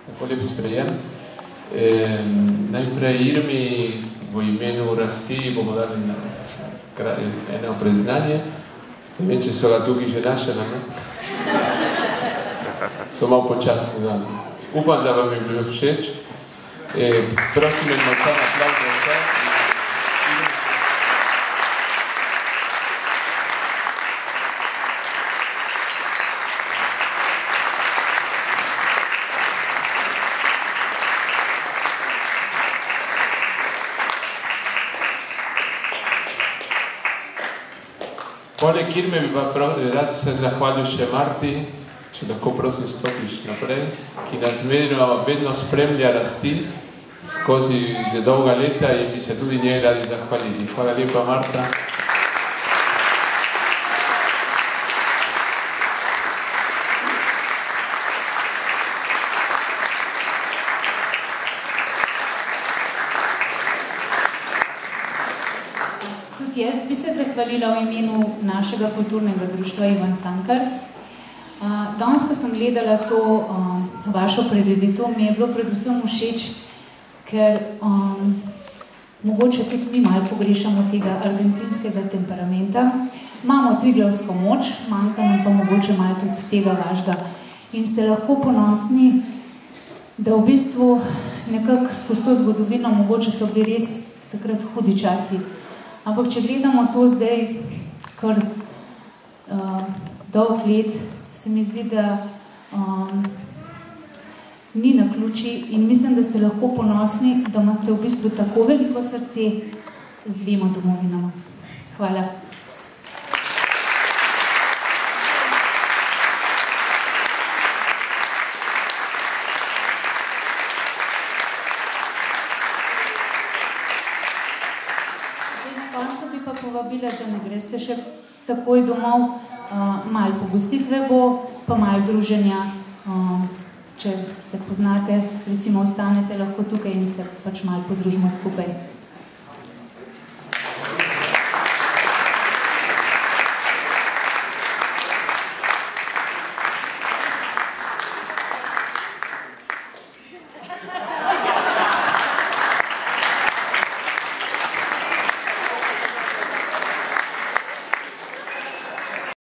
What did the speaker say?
tako lep sprejem. Najprej Irmi v imenu Rasti bomo dali eno priznanje. Ne vem, če so ga tukaj že našela, ne? So malo počasni danes. Upam, da vam je bilo všeč. Prosim, en močan aplavz za vse. Poleg Irme bi pa rad se zahvalil še Marti, če lahko prosim stopiš naprej, ki nas vedno spremlja Rasti skozi že dolga leta in bi se tudi njej radi zahvalili. Hvala lepa, Marta. Tudi jaz bi se zahvalila v imenu našega kulturnega društva Ivan Cankar. Danes pa sem gledala to vašo prireditev, mi je bilo predvsem všeč, ker mogoče tudi mi malo pogrešamo tega argentinskega temperamenta. Imamo triglavsko moč, manjka nam pa mogoče malo tudi tega vašega. In ste lahko ponosni, da v bistvu nekako skozi to zgodovino mogoče so bili res takrat hudi časi. Ampak če gledamo to zdaj kar dolg let, se mi zdi, da ni naključij in mislim, da ste lahko ponosni, da imate v bistvu tako veliko srce z dvema domovinama. Hvala. Na koncu bi pa povabila, da ne greste še takoj domov. Malo pogostitve bo, pa malo druženja. Če se poznate, recimo ostanete lahko tukaj in se pač malo podružimo skupaj.